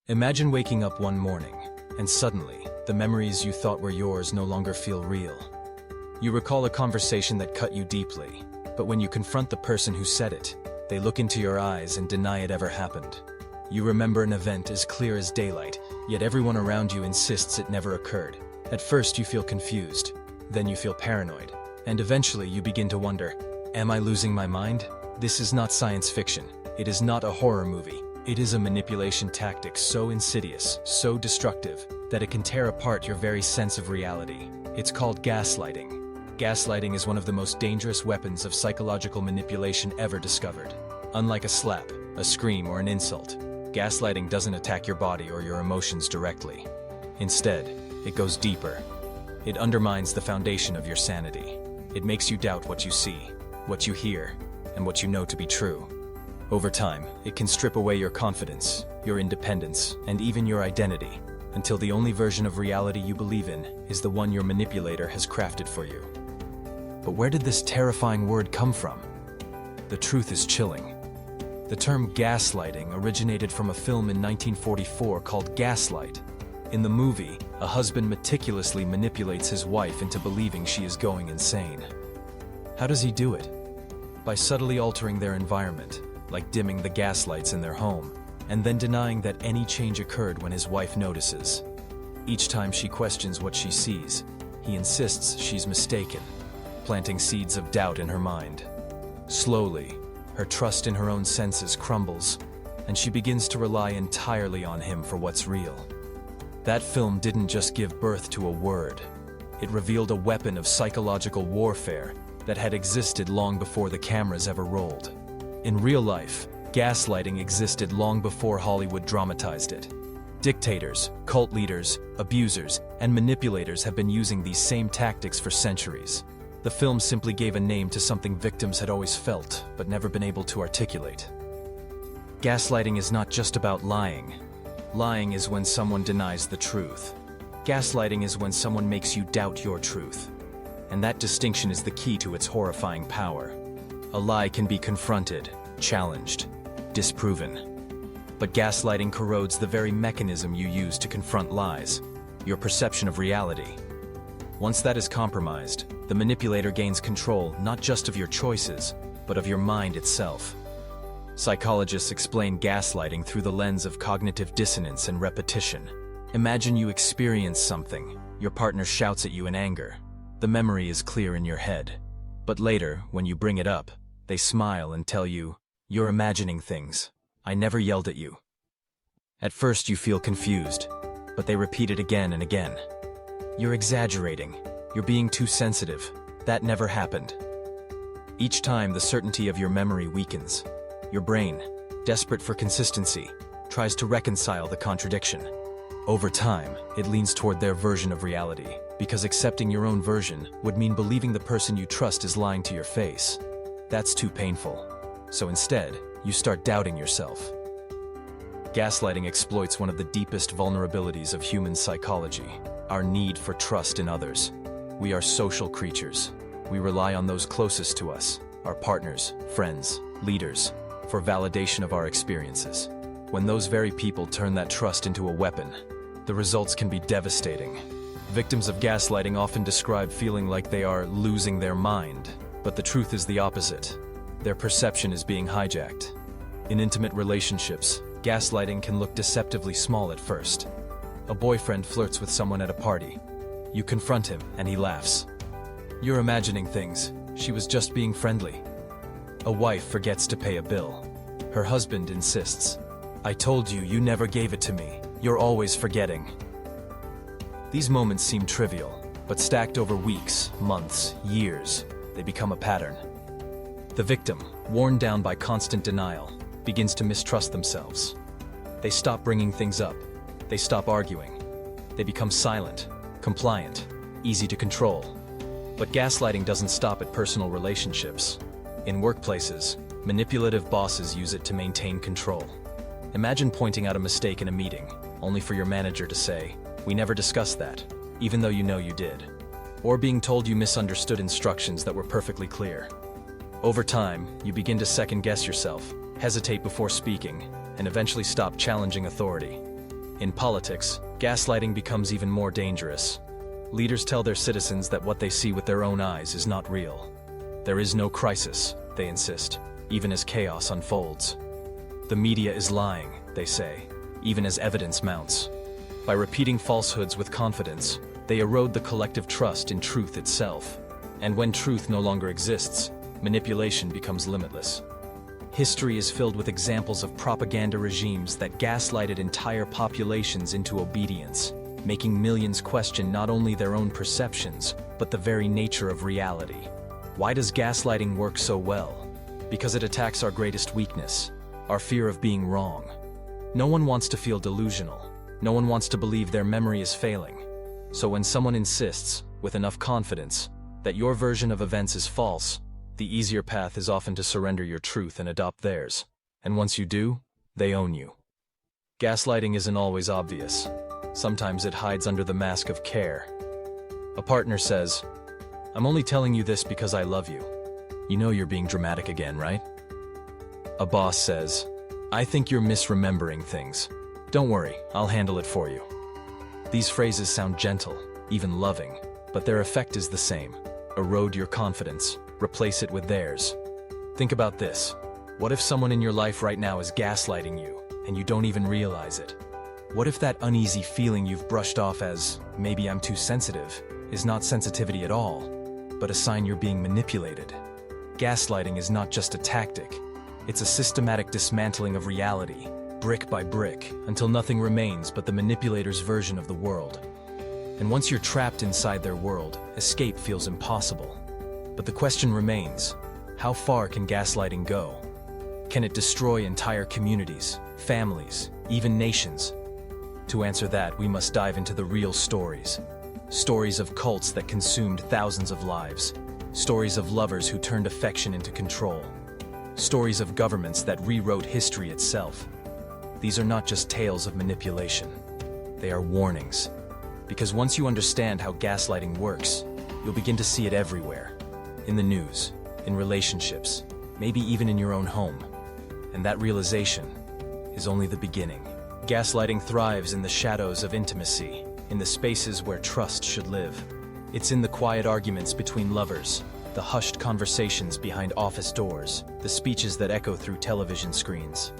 Imagine waking up one morning, and suddenly, the memories you thought were yours no longer feel real. You recall a conversation that cut you deeply, but when you confront the person who said it, they look into your eyes and deny it ever happened. You remember an event as clear as daylight, yet everyone around you insists it never occurred. At first you feel confused, then you feel paranoid, and eventually you begin to wonder, am I losing my mind? This is not science fiction. It is not a horror movie. It is a manipulation tactic so insidious, so destructive, that it can tear apart your very sense of reality. It's called gaslighting. Gaslighting is one of the most dangerous weapons of psychological manipulation ever discovered. Unlike a slap, a scream, or an insult, gaslighting doesn't attack your body or your emotions directly. Instead, it goes deeper. It undermines the foundation of your sanity. It makes you doubt what you see, what you hear, and what you know to be true. Over time, it can strip away your confidence, your independence, and even your identity, until the only version of reality you believe in is the one your manipulator has crafted for you. But where did this terrifying word come from? The truth is chilling. The term gaslighting originated from a film in 1944 called Gaslight. In the movie, a husband meticulously manipulates his wife into believing she is going insane. How does he do it? By subtly altering their environment, like dimming the gas lights in their home, and then denying that any change occurred when his wife notices. Each time she questions what she sees, he insists she's mistaken, planting seeds of doubt in her mind. Slowly, her trust in her own senses crumbles, and she begins to rely entirely on him for what's real. That film didn't just give birth to a word. It revealed a weapon of psychological warfare that had existed long before the cameras ever rolled. In real life, gaslighting existed long before Hollywood dramatized it. Dictators, cult leaders, abusers, and manipulators have been using these same tactics for centuries. The film simply gave a name to something victims had always felt, but never been able to articulate. Gaslighting is not just about lying. Lying is when someone denies the truth. Gaslighting is when someone makes you doubt your truth. And that distinction is the key to its horrifying power. A lie can be confronted, challenged, disproven. But gaslighting corrodes the very mechanism you use to confront lies, your perception of reality. Once that is compromised, the manipulator gains control not just of your choices, but of your mind itself. Psychologists explain gaslighting through the lens of cognitive dissonance and repetition. Imagine you experience something. Your partner shouts at you in anger. The memory is clear in your head. But later, when you bring it up, they smile and tell you, "You're imagining things. I never yelled at you." At first you feel confused, but they repeat it again and again. "You're exaggerating. You're being too sensitive. That never happened." Each time the certainty of your memory weakens. Your brain, desperate for consistency, tries to reconcile the contradiction. Over time, it leans toward their version of reality, because accepting your own version would mean believing the person you trust is lying to your face. That's too painful. So instead, you start doubting yourself. Gaslighting exploits one of the deepest vulnerabilities of human psychology, our need for trust in others. We are social creatures. We rely on those closest to us, our partners, friends, leaders, for validation of our experiences. When those very people turn that trust into a weapon, the results can be devastating. Victims of gaslighting often describe feeling like they are losing their mind, but the truth is the opposite. Their perception is being hijacked. In intimate relationships, gaslighting can look deceptively small at first. A boyfriend flirts with someone at a party. You confront him, and he laughs. "You're imagining things. She was just being friendly." A wife forgets to pay a bill. Her husband insists, "I told you, you never gave it to me. You're always forgetting." These moments seem trivial, but stacked over weeks, months, years, they become a pattern. The victim, worn down by constant denial, begins to mistrust themselves. They stop bringing things up. They stop arguing. They become silent, compliant, easy to control. But gaslighting doesn't stop at personal relationships. In workplaces, manipulative bosses use it to maintain control. Imagine pointing out a mistake in a meeting, only for your manager to say, "We never discussed that," even though you know you did. Or being told you misunderstood instructions that were perfectly clear. Over time, you begin to second-guess yourself, hesitate before speaking, and eventually stop challenging authority. In politics, gaslighting becomes even more dangerous. Leaders tell their citizens that what they see with their own eyes is not real. There is no crisis, they insist, even as chaos unfolds. The media is lying, they say, even as evidence mounts. By repeating falsehoods with confidence, they erode the collective trust in truth itself. And when truth no longer exists, manipulation becomes limitless. History is filled with examples of propaganda regimes that gaslighted entire populations into obedience, making millions question not only their own perceptions, but the very nature of reality. Why does gaslighting work so well? Because it attacks our greatest weakness, our fear of being wrong. No one wants to feel delusional. No one wants to believe their memory is failing. So when someone insists, with enough confidence, that your version of events is false, the easier path is often to surrender your truth and adopt theirs. And once you do, they own you. Gaslighting isn't always obvious. Sometimes it hides under the mask of care. A partner says, "I'm only telling you this because I love you. You know you're being dramatic again, right?" A boss says, "I think you're misremembering things. Don't worry, I'll handle it for you." These phrases sound gentle, even loving, but their effect is the same. Erode your confidence, replace it with theirs. Think about this. What if someone in your life right now is gaslighting you, and you don't even realize it? What if that uneasy feeling you've brushed off as, "maybe I'm too sensitive," is not sensitivity at all, but a sign you're being manipulated? Gaslighting is not just a tactic. It's a systematic dismantling of reality, brick by brick, until nothing remains but the manipulator's version of the world. And once you're trapped inside their world, escape feels impossible. But the question remains, how far can gaslighting go? Can it destroy entire communities, families, even nations? To answer that, we must dive into the real stories. Stories of cults that consumed thousands of lives. Stories of lovers who turned affection into control. Stories of governments that rewrote history itself. These are not just tales of manipulation. They are warnings. Because once you understand how gaslighting works, you'll begin to see it everywhere. In the news, in relationships, maybe even in your own home. And that realization is only the beginning. Gaslighting thrives in the shadows of intimacy, in the spaces where trust should live. It's in the quiet arguments between lovers, the hushed conversations behind office doors, the speeches that echo through television screens.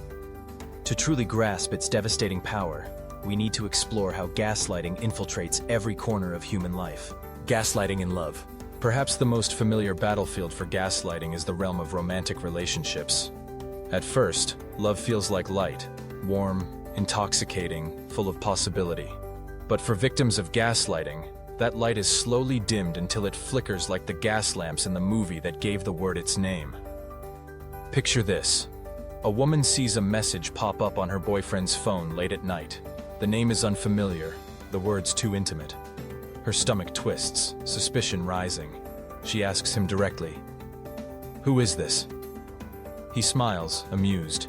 To truly grasp its devastating power, we need to explore how gaslighting infiltrates every corner of human life. Gaslighting in love. Perhaps the most familiar battlefield for gaslighting is the realm of romantic relationships. At first, love feels like light, warm, intoxicating, full of possibility. But for victims of gaslighting, that light is slowly dimmed until it flickers like the gas lamps in the movie that gave the word its name. Picture this. A woman sees a message pop up on her boyfriend's phone late at night. The name is unfamiliar, the words too intimate. Her stomach twists, suspicion rising. She asks him directly, "Who is this?" He smiles, amused.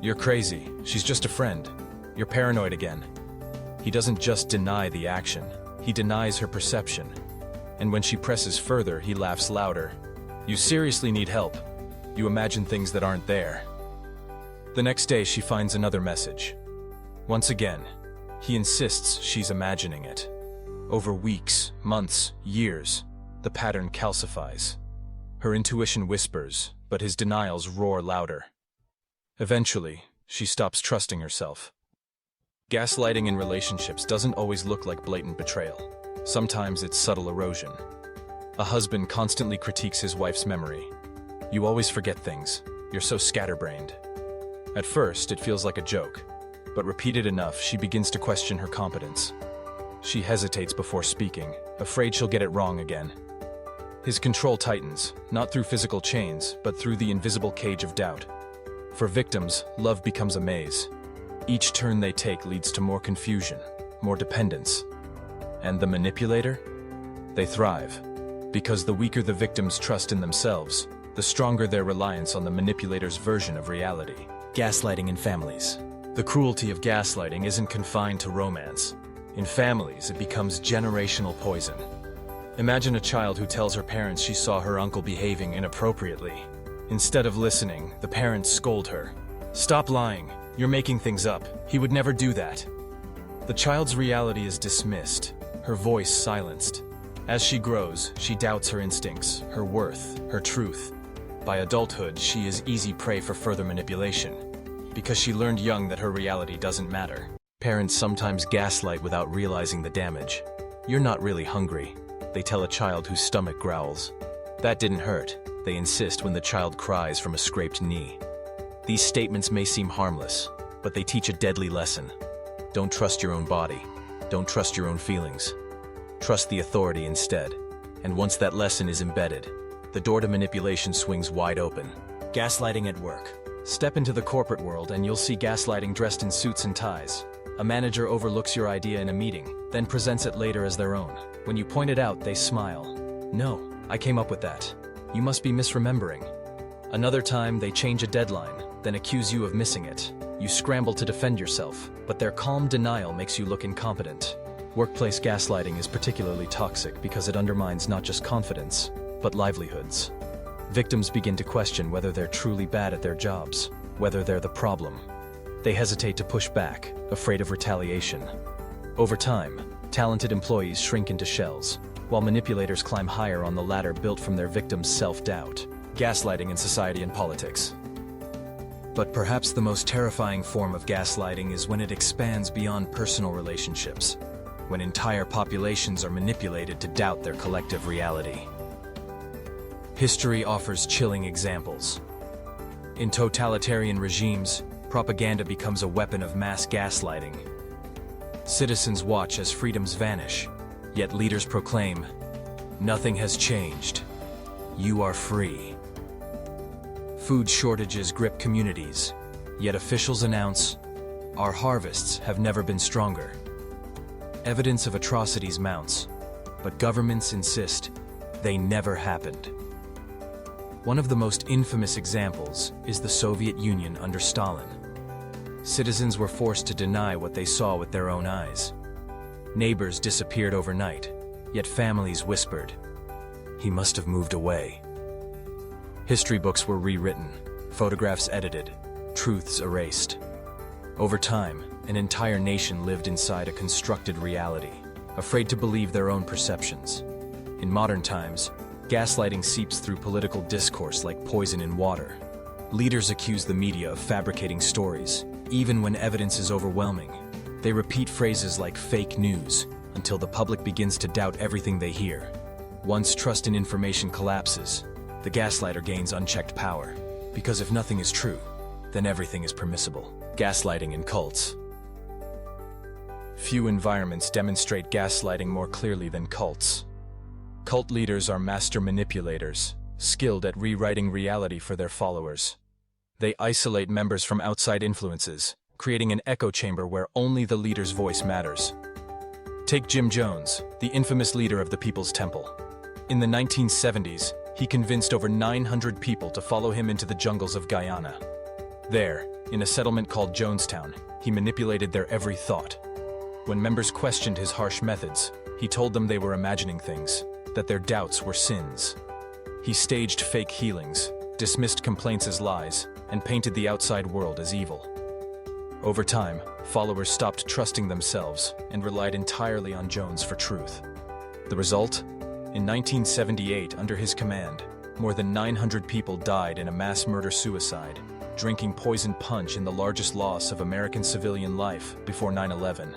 "You're crazy. She's just a friend. You're paranoid again." He doesn't just deny the action. He denies her perception. And when she presses further, he laughs louder. "You seriously need help. You imagine things that aren't there." The next day, she finds another message. Once again, he insists she's imagining it. Over weeks, months, years, the pattern calcifies. Her intuition whispers, but his denials roar louder. Eventually, she stops trusting herself. Gaslighting in relationships doesn't always look like blatant betrayal. Sometimes it's subtle erosion. A husband constantly critiques his wife's memory. "You always forget things. You're so scatterbrained." At first, it feels like a joke, but repeated enough, she begins to question her competence. She hesitates before speaking, afraid she'll get it wrong again. His control tightens, not through physical chains, but through the invisible cage of doubt. For victims, love becomes a maze. Each turn they take leads to more confusion, more dependence. And the manipulator? They thrive. Because the weaker the victims trust in themselves, the stronger their reliance on the manipulator's version of reality. Gaslighting in families. The cruelty of gaslighting isn't confined to romance. In families, it becomes generational poison. Imagine a child who tells her parents she saw her uncle behaving inappropriately. Instead of listening, the parents scold her. "Stop lying. You're making things up. He would never do that." The child's reality is dismissed, her voice silenced. As she grows, she doubts her instincts, her worth, her truth. By adulthood, she is easy prey for further manipulation, because she learned young that her reality doesn't matter. Parents sometimes gaslight without realizing the damage. "You're not really hungry," they tell a child whose stomach growls. "That didn't hurt," they insist when the child cries from a scraped knee. These statements may seem harmless, but they teach a deadly lesson. Don't trust your own body. Don't trust your own feelings. Trust the authority instead. And once that lesson is embedded, the door to manipulation swings wide open. Gaslighting at work. Step into the corporate world and you'll see gaslighting dressed in suits and ties. A manager overlooks your idea in a meeting, then presents it later as their own. When you point it out, they smile. "No, I came up with that. You must be misremembering." Another time, they change a deadline, then accuse you of missing it. You scramble to defend yourself, but their calm denial makes you look incompetent. Workplace gaslighting is particularly toxic because it undermines not just confidence, but livelihoods. Victims begin to question whether they're truly bad at their jobs, whether they're the problem. They hesitate to push back, afraid of retaliation. Over time, talented employees shrink into shells, while manipulators climb higher on the ladder built from their victims' self-doubt. Gaslighting in society and politics. But perhaps the most terrifying form of gaslighting is when it expands beyond personal relationships, when entire populations are manipulated to doubt their collective reality. History offers chilling examples. In totalitarian regimes, propaganda becomes a weapon of mass gaslighting. Citizens watch as freedoms vanish, yet leaders proclaim, "Nothing has changed. You are free." Food shortages grip communities, yet officials announce, "Our harvests have never been stronger." Evidence of atrocities mounts, but governments insist they never happened. One of the most infamous examples is the Soviet Union under Stalin. Citizens were forced to deny what they saw with their own eyes. Neighbors disappeared overnight, yet families whispered, "He must have moved away." History books were rewritten, photographs edited, truths erased. Over time, an entire nation lived inside a constructed reality, afraid to believe their own perceptions. In modern times, gaslighting seeps through political discourse like poison in water. Leaders accuse the media of fabricating stories, even when evidence is overwhelming. They repeat phrases like fake news until the public begins to doubt everything they hear. Once trust in information collapses, the gaslighter gains unchecked power. Because if nothing is true, then everything is permissible. Gaslighting in cults. Few environments demonstrate gaslighting more clearly than cults. Cult leaders are master manipulators, skilled at rewriting reality for their followers. They isolate members from outside influences, creating an echo chamber where only the leader's voice matters. Take Jim Jones, the infamous leader of the People's Temple. In the 1970s, he convinced over 900 people to follow him into the jungles of Guyana. There, in a settlement called Jonestown, he manipulated their every thought. When members questioned his harsh methods, he told them they were imagining things, that their doubts were sins. He staged fake healings, dismissed complaints as lies, and painted the outside world as evil. Over time, followers stopped trusting themselves and relied entirely on Jones for truth. The result? In 1978, under his command, more than 900 people died in a mass murder-suicide, drinking poison punch in the largest loss of American civilian life before 9/11.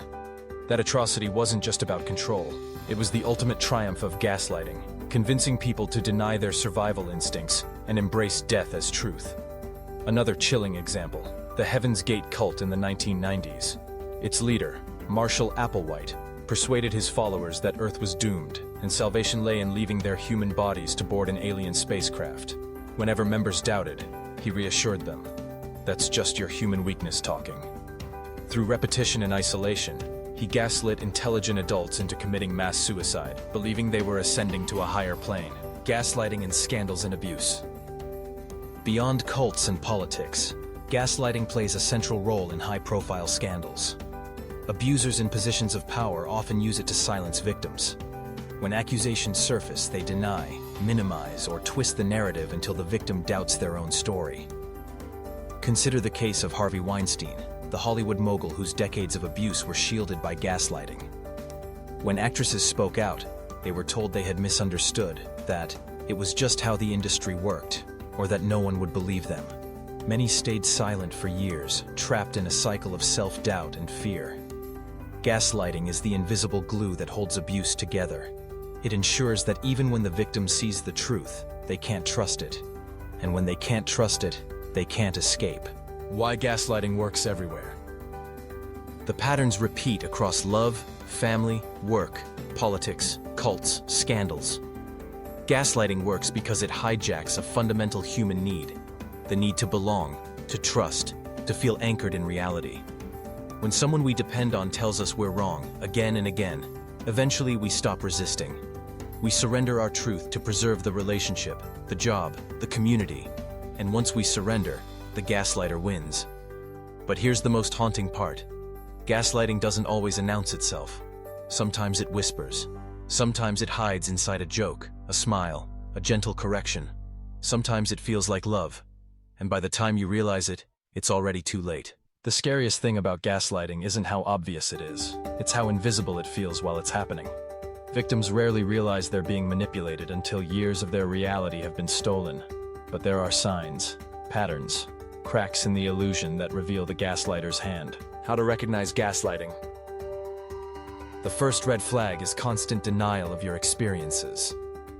That atrocity wasn't just about control. It was the ultimate triumph of gaslighting, convincing people to deny their survival instincts and embrace death as truth. Another chilling example, the Heaven's Gate cult in the 1990s. Its leader, Marshall Applewhite, persuaded his followers that Earth was doomed and salvation lay in leaving their human bodies to board an alien spacecraft. Whenever members doubted, he reassured them, "That's just your human weakness talking." Through repetition and isolation, he gaslit intelligent adults into committing mass suicide, believing they were ascending to a higher plane. Gaslighting and scandals and abuse. Beyond cults and politics, gaslighting plays a central role in high-profile scandals. Abusers in positions of power often use it to silence victims. When accusations surface, they deny, minimize, or twist the narrative until the victim doubts their own story. Consider the case of Harvey Weinstein, the Hollywood mogul whose decades of abuse were shielded by gaslighting. When actresses spoke out, they were told they had misunderstood, that it was just how the industry worked, or that no one would believe them. Many stayed silent for years, trapped in a cycle of self-doubt and fear. Gaslighting is the invisible glue that holds abuse together. It ensures that even when the victim sees the truth, they can't trust it. And when they can't trust it, they can't escape. Why gaslighting works everywhere. The patterns repeat across love, family, work, politics, cults, scandals. Gaslighting works because it hijacks a fundamental human need, the need to belong, to trust, to feel anchored in reality. When someone we depend on tells us we're wrong, again and again, eventually we stop resisting. We surrender our truth to preserve the relationship, the job, the community, and once we surrender, the gaslighter wins. But here's the most haunting part. Gaslighting doesn't always announce itself. Sometimes it whispers. Sometimes it hides inside a joke, a smile, a gentle correction. Sometimes it feels like love. And by the time you realize it, it's already too late. The scariest thing about gaslighting isn't how obvious it is. It's how invisible it feels while it's happening. Victims rarely realize they're being manipulated until years of their reality have been stolen. But there are signs, patterns, cracks in the illusion that reveal the gaslighter's hand. How to recognize gaslighting. The first red flag is constant denial of your experiences.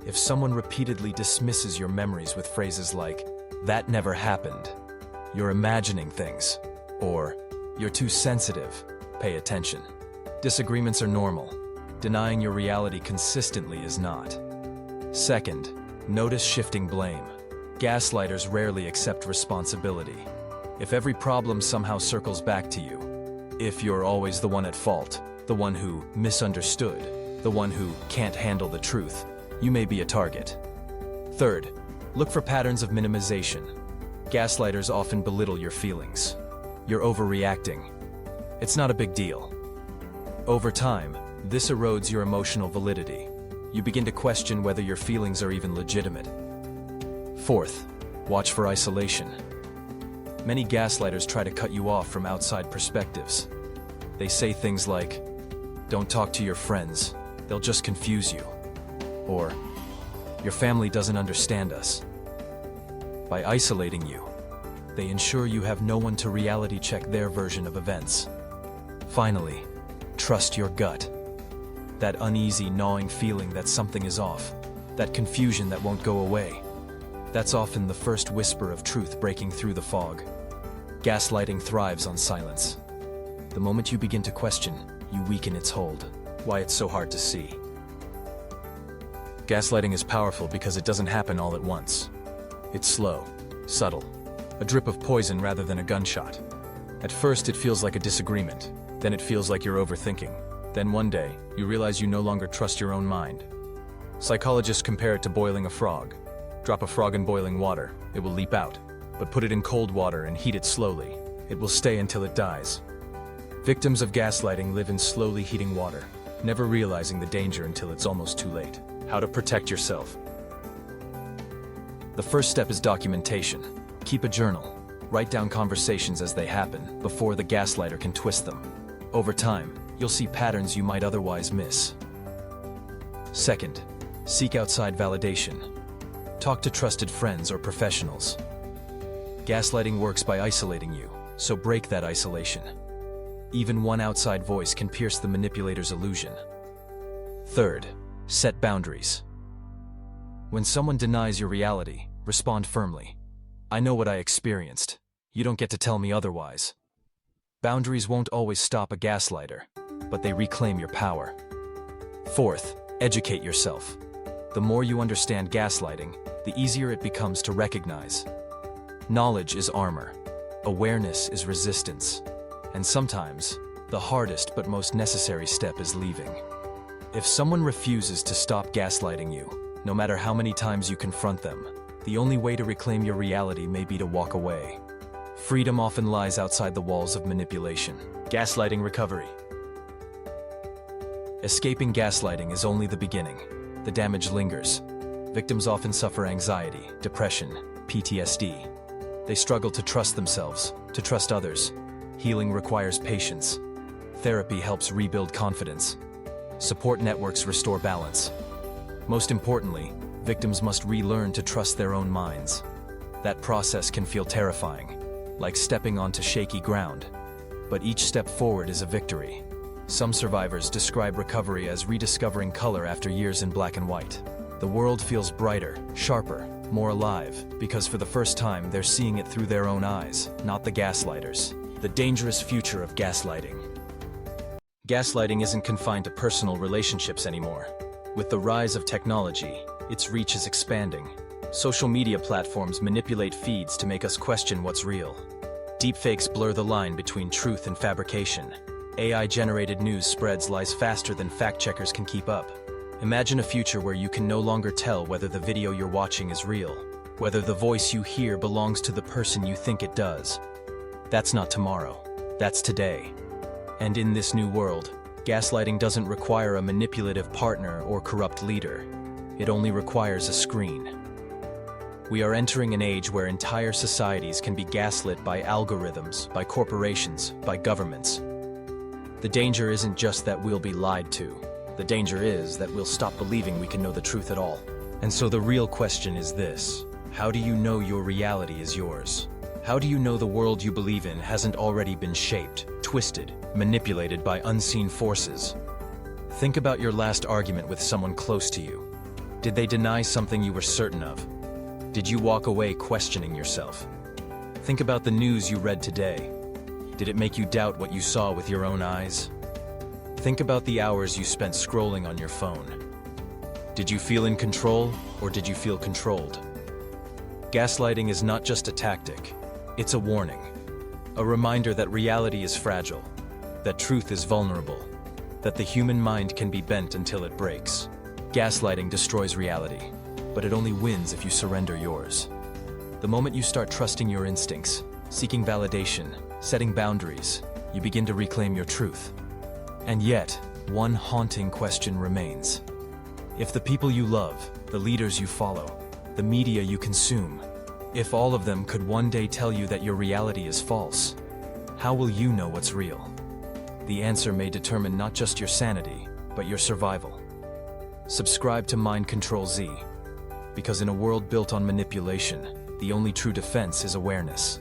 If someone repeatedly dismisses your memories with phrases like, "That never happened," "You're imagining things," or "You're too sensitive, pay attention." Disagreements are normal. Denying your reality consistently is not. Second, notice shifting blame. Gaslighters rarely accept responsibility. If every problem somehow circles back to you, if you're always the one at fault, the one who misunderstood, the one who can't handle the truth, you may be a target. Third, look for patterns of minimization. Gaslighters often belittle your feelings. You're overreacting. It's not a big deal. Over time, this erodes your emotional validity. You begin to question whether your feelings are even legitimate. Fourth, watch for isolation. Many gaslighters try to cut you off from outside perspectives. They say things like, "Don't talk to your friends, they'll just confuse you," or "Your family doesn't understand us." By isolating you, they ensure you have no one to reality check their version of events. Finally, trust your gut. That uneasy, gnawing feeling that something is off, that confusion that won't go away. That's often the first whisper of truth breaking through the fog. Gaslighting thrives on silence. The moment you begin to question, you weaken its hold. Why it's so hard to see. Gaslighting is powerful because it doesn't happen all at once. It's slow, subtle, a drip of poison rather than a gunshot. At first it feels like a disagreement, then it feels like you're overthinking. Then one day, you realize you no longer trust your own mind. Psychologists compare it to boiling a frog. Drop a frog in boiling water, it will leap out. But put it in cold water and heat it slowly. It will stay until it dies. Victims of gaslighting live in slowly heating water, never realizing the danger until it's almost too late. How to protect yourself. The first step is documentation. Keep a journal. Write down conversations as they happen, before the gaslighter can twist them. Over time, you'll see patterns you might otherwise miss. Second, seek outside validation. Talk to trusted friends or professionals. Gaslighting works by isolating you, so break that isolation. Even one outside voice can pierce the manipulator's illusion. Third, set boundaries. When someone denies your reality, respond firmly. "I know what I experienced. You don't get to tell me otherwise." Boundaries won't always stop a gaslighter, but they reclaim your power. Fourth, educate yourself. The more you understand gaslighting, the easier it becomes to recognize. Knowledge is armor. Awareness is resistance. And sometimes, the hardest but most necessary step is leaving. If someone refuses to stop gaslighting you, no matter how many times you confront them, the only way to reclaim your reality may be to walk away. Freedom often lies outside the walls of manipulation. Gaslighting recovery. Escaping gaslighting is only the beginning. The damage lingers. Victims often suffer anxiety, depression, PTSD. They struggle to trust themselves, to trust others. Healing requires patience. Therapy helps rebuild confidence. Support networks restore balance. Most importantly, victims must relearn to trust their own minds. That process can feel terrifying, like stepping onto shaky ground. But each step forward is a victory. Some survivors describe recovery as rediscovering color after years in black and white. The world feels brighter, sharper, more alive, because for the first time they're seeing it through their own eyes, not the gaslighters. The dangerous future of gaslighting. Gaslighting isn't confined to personal relationships anymore. With the rise of technology, its reach is expanding. Social media platforms manipulate feeds to make us question what's real. Deepfakes blur the line between truth and fabrication. AI-generated news spreads lies faster than fact-checkers can keep up. Imagine a future where you can no longer tell whether the video you're watching is real, whether the voice you hear belongs to the person you think it does. That's not tomorrow, that's today. And in this new world, gaslighting doesn't require a manipulative partner or corrupt leader. It only requires a screen. We are entering an age where entire societies can be gaslit by algorithms, by corporations, by governments. The danger isn't just that we'll be lied to. The danger is that we'll stop believing we can know the truth at all. And so the real question is this: how do you know your reality is yours? How do you know the world you believe in hasn't already been shaped, twisted, manipulated by unseen forces? Think about your last argument with someone close to you. Did they deny something you were certain of? Did you walk away questioning yourself? Think about the news you read today. Did it make you doubt what you saw with your own eyes? Think about the hours you spent scrolling on your phone. Did you feel in control, or did you feel controlled? Gaslighting is not just a tactic. It's a warning. A reminder that reality is fragile, that truth is vulnerable, that the human mind can be bent until it breaks. Gaslighting destroys reality, but it only wins if you surrender yours. The moment you start trusting your instincts, seeking validation, setting boundaries, you begin to reclaim your truth. And yet, one haunting question remains. If the people you love, the leaders you follow, the media you consume, if all of them could one day tell you that your reality is false, how will you know what's real? The answer may determine not just your sanity, but your survival. Subscribe to Mind Control Z, because in a world built on manipulation, the only true defense is awareness.